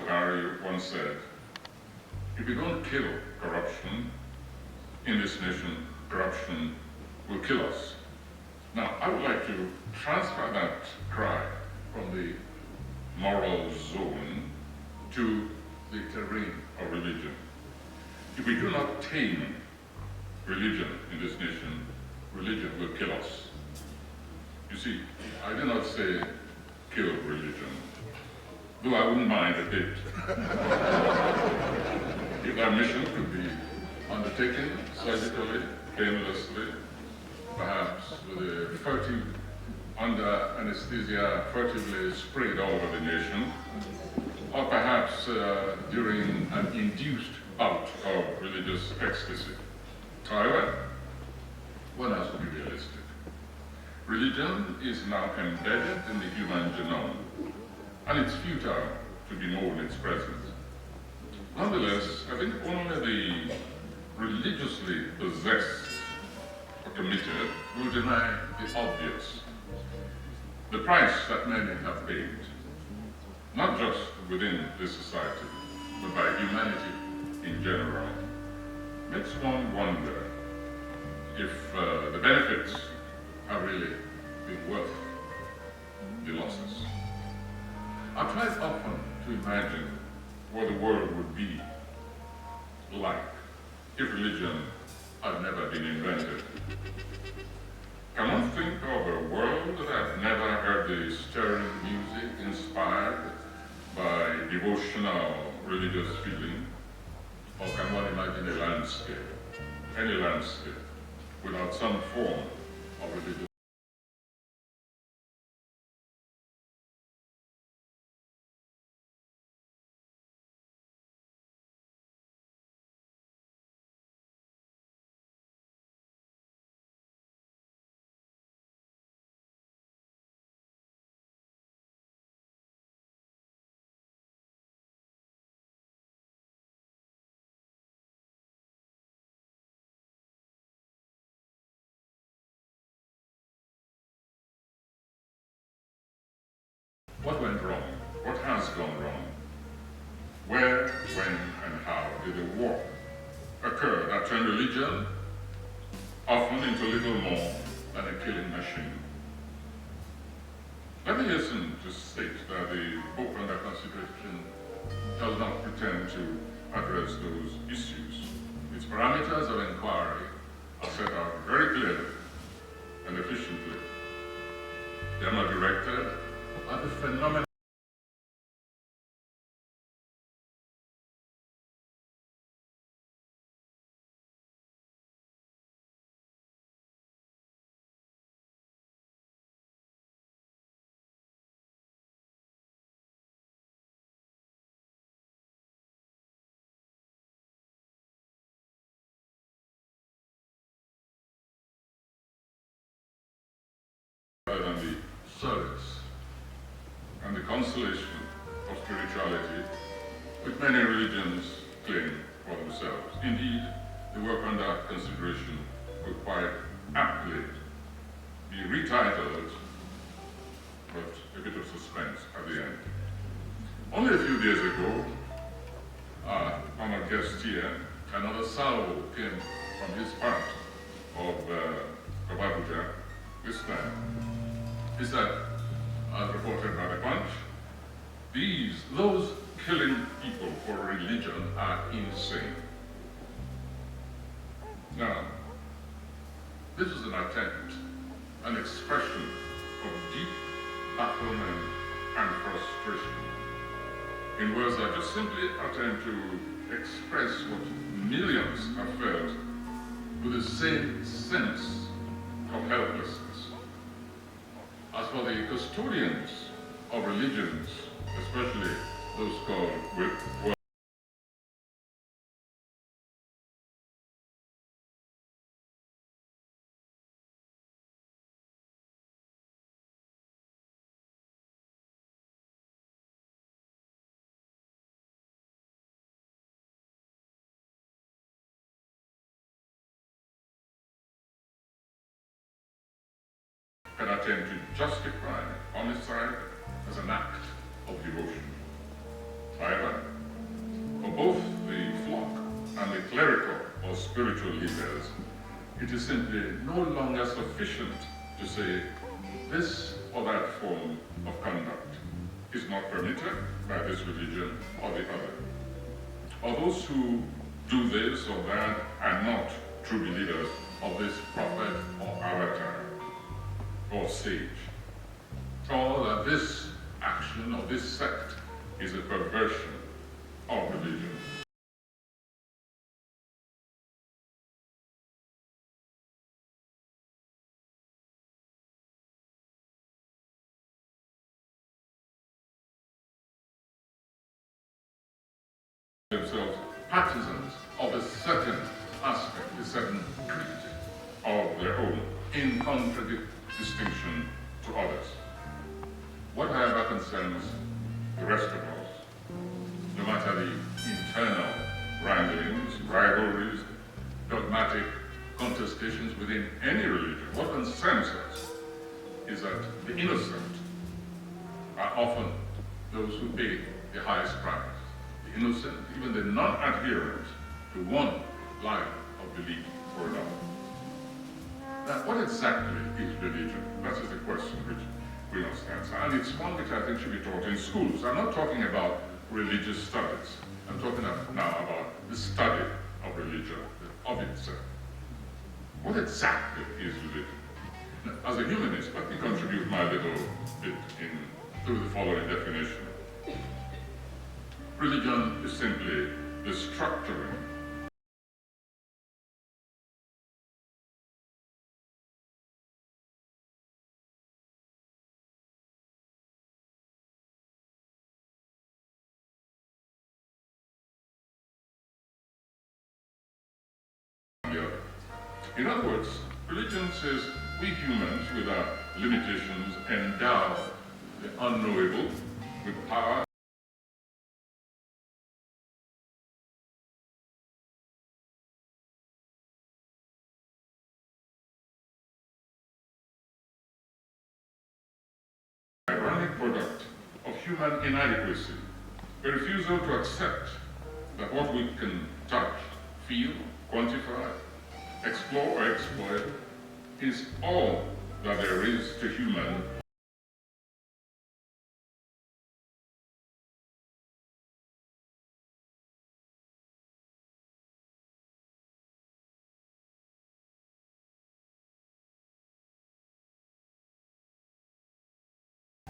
Buhari once said, if we don't kill corruption in this nation, corruption will kill us. Now, I would like to transfer that cry from the moral zone to the terrain of religion. If we do not tame religion in this nation, religion will kill us. You see, I do not say kill religion, though I wouldn't mind a bit. If that mission could be undertaken surgically, painlessly, perhaps with a furtive, under anesthesia, furtively sprayed all over the nation, or perhaps during an induced bout of religious ecstasy. However, one has to be realistic. Religion is now embedded in the human genome, and it's futile to bemoan its presence. Nonetheless, I think only the religiously possessed or committed will deny the obvious. The price that many have paid, not just within this society, but by humanity in general, makes one wonder if the benefits have really been worth the losses. I've tried often to imagine what the world would be like if religion had never been invented. Can one think of a world that had never heard the stirring music inspired by devotional religious feeling? Or can one imagine a landscape, any landscape, without some form of religious? What went wrong? What has gone wrong? Where, when, and how did the war occur that turned religion often into little more than a killing machine? Let me hasten to state that the book under consideration does not pretend to address those issues. Its parameters of inquiry are set out very clearly and efficiently. They are not directed at the phenomenon rather than the service and the consolation of spirituality, which many religions claim for themselves. Indeed, the work under consideration could quite aptly be retitled, but a bit of suspense at the end. Only a few days ago, our honored guest here, another salvo came from his part of Abuja this time. He said, as reported by the Punch, those killing people for religion are insane. Now, this is an attempt, an expression of deep bafflement and frustration. In words that just simply attempt to express what millions have felt with the same sense of helplessness. As for the custodians of religions, especially those called with can attempt to justify homicide as an act of devotion. However, spiritual leaders, it is simply no longer sufficient to say this or that form of conduct is not permitted by this religion or the other. Or those who do this or that are not true believers of this prophet or avatar or sage. Or that this action or this sect is a perversion of religion. Themselves partisans of a certain aspect, a certain creed of their own, in contradistinction to others. Whatever concerns the rest of us, no matter the internal wranglings, rivalries, dogmatic contestations within any religion, what concerns us is that the innocent are often those who pay the highest price. The innocent, even the non-adherent to one line of belief or another. Now, what exactly is religion? That is the question which we must answer. And it's one which I think should be taught in schools. I'm not talking about religious studies. I'm talking now about the study of religion, of itself. What exactly is religion? Now, as a humanist, let me contribute my little bit through the following definition. Religion is simply the structuring of the other. In other words, religion says we humans with our limitations endow the unknowable with power. Ironic product of human inadequacy, a refusal to accept that what we can touch, feel, quantify, explore or exploit is all that there is to human.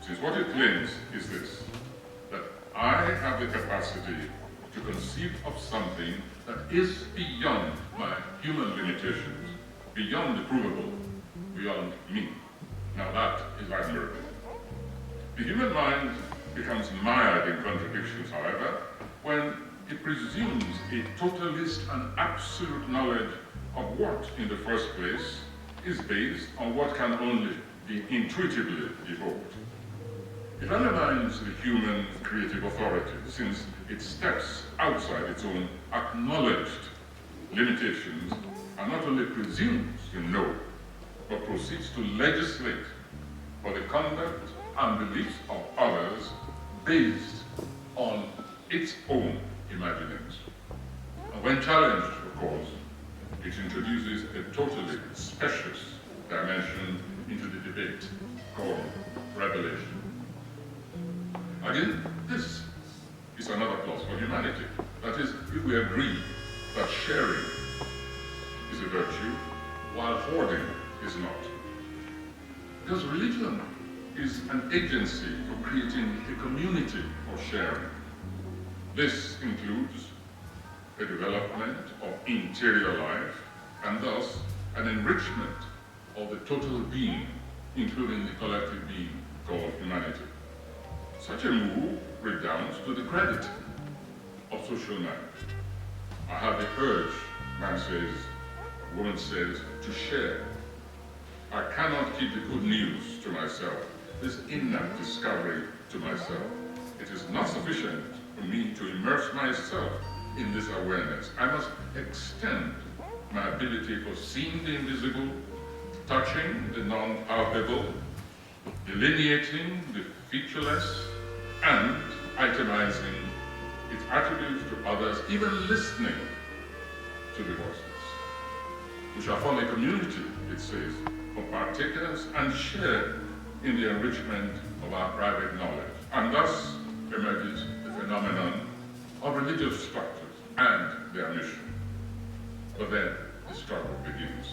Since what it claims is this, that I have the capacity to conceive of something that is beyond my human limitations, beyond the provable, beyond me. Now that is admirable. The human mind becomes mired in contradictions, however, when it presumes a totalist and absolute knowledge of what, in the first place, is based on what can only be intuitively evoked. It undermines the human creative authority, since it steps outside its own acknowledged limitations and not only presumes to know, but proceeds to legislate for the conduct and beliefs of others based on its own imaginings. And when challenged, of course, it introduces a totally specious dimension into the debate called revelation. Again, this is another plus for humanity. That is, if we agree that sharing is a virtue, while hoarding is not. Because religion is an agency for creating a community of sharing. This includes a development of interior life, and thus an enrichment of the total being, including the collective being called humanity. Such a move redounds to the credit of social man. I have the urge, man says, woman says, to share. I cannot keep the good news to myself, this inner discovery to myself. It is not sufficient for me to immerse myself in this awareness. I must extend my ability for seeing the invisible, touching the non-palpable, delineating the featureless, and itemizing its attributes to others, even listening to the voices. We shall form a community, it says, of partakers and share in the enrichment of our private knowledge. And thus emerges the phenomenon of religious structures and their mission. But then the struggle begins.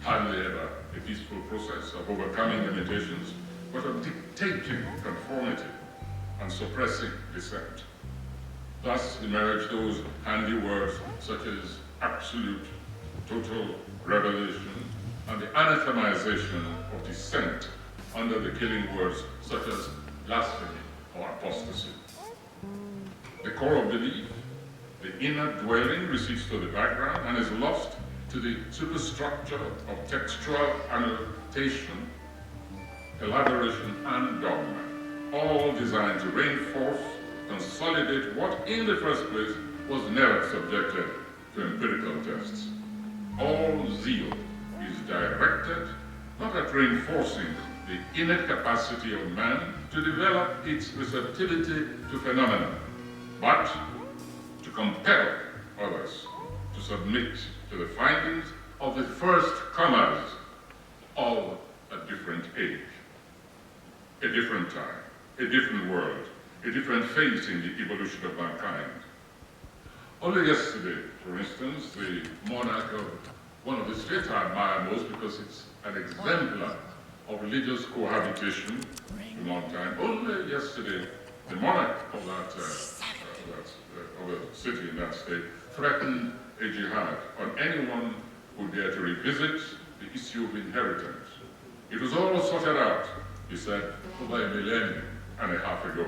Hardly ever a peaceful process of overcoming limitations, but of dictating conformity and suppressing dissent. Thus emerge those handy words such as absolute, total revelation, and the anathemization of dissent under the killing words such as blasphemy or apostasy. The core of belief, the inner dwelling, recedes to the background and is lost to the superstructure of textual annotation, elaboration, and dogma, all designed to reinforce, consolidate what in the first place was never subjected to empirical tests. All zeal is directed not at reinforcing the innate capacity of man to develop its receptivity to phenomena, but to compel others to submit to the findings of the first comers of a different age, a different time, a different world, a different phase in the evolution of mankind. Only yesterday, for instance, the monarch of one of the states I admire most because it's an exemplar of religious cohabitation for a long time. Only yesterday, the monarch of of a city in that state threatened a jihad on anyone who dared to revisit the issue of inheritance. It was all sorted out, he said, over a millennium and a half ago.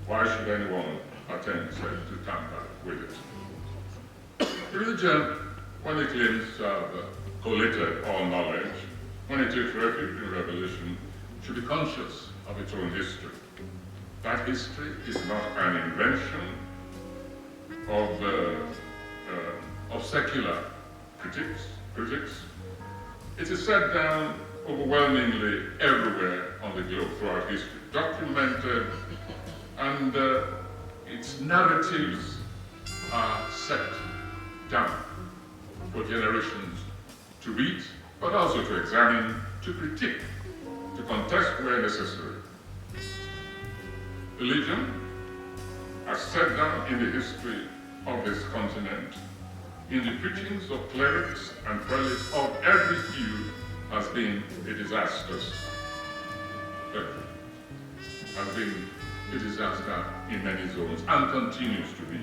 Why should anyone attempt to tamper with it? Religion, when it claims to have collated all knowledge, when it takes refuge in revelation, should be conscious of its own history. That history is not an invention of secular critics. It is set down overwhelmingly everywhere on the globe throughout history, documented, and its narratives are set down for generations to read, but also to examine, to critique, to contest where necessary. Religion, as set down in the history of this continent, in the preachings of clerics and prelates of every feud, has been a disastrous effort, has been a disaster in many zones, and continues to be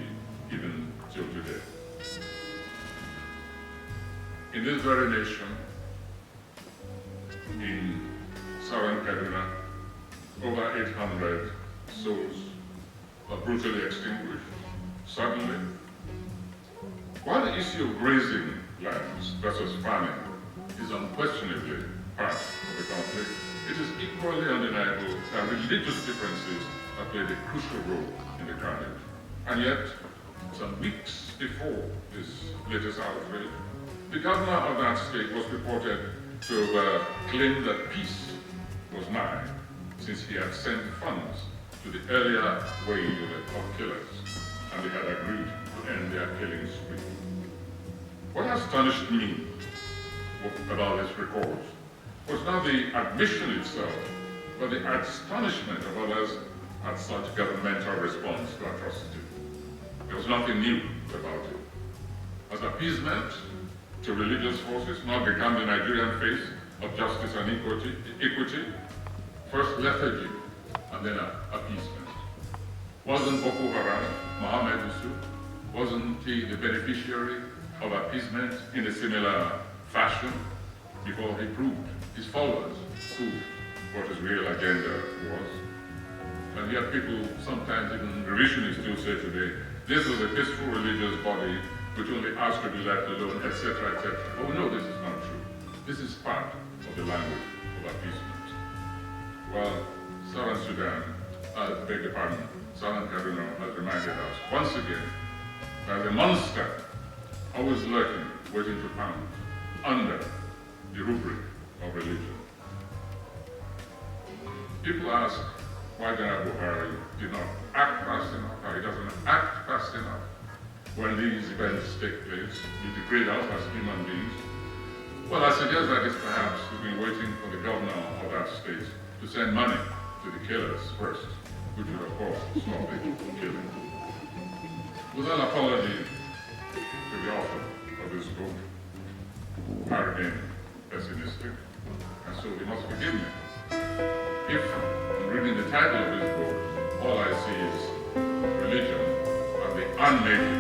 even till today. In this very nation, in southern Kaduna, over 800 souls were brutally extinguished, suddenly. While the issue of grazing lands versus farming is unquestionably part of the conflict, it is equally undeniable that religious differences have played a crucial role in the carnage. And yet, some weeks before this latest outrage, the governor of that state was reported to have claimed that peace was nigh, since he had sent funds to the earlier wave of killers, and they had agreed to end their killing spree. What astonished me about this report was not the admission itself, but the astonishment of others at such governmental response to atrocity. There was nothing new about it. As appeasement to religious forces not become the Nigerian face of justice and equity, first lethargy and then appeasement. Wasn't Boko Haram, Mohammed Yusuf, wasn't he the beneficiary of appeasement in a similar fashion before he proved, his followers proved what his real agenda was? And yet people, sometimes even revisionists still say today, this was a peaceful religious body which only asked to be left alone, etc., etc. Oh no, this is not true. This is part of the language of appeasement. Well, Southern Sudan, beg your pardon, Southern Kaduna has reminded us once again that the monster always lurking, waiting to pound under the rubric of religion. People ask why General Buhari did not act fast enough, how he doesn't act fast enough. when these events take place, we degrade us as human beings. Well, I suggest that it's perhaps we've been waiting for the governor of that state to send money to the killers first, which would of course stop the killing. With an apology to the author of this book, I remain pessimistic, and so he must forgive me. If, in reading the title of this book, all I see is religion and the unmade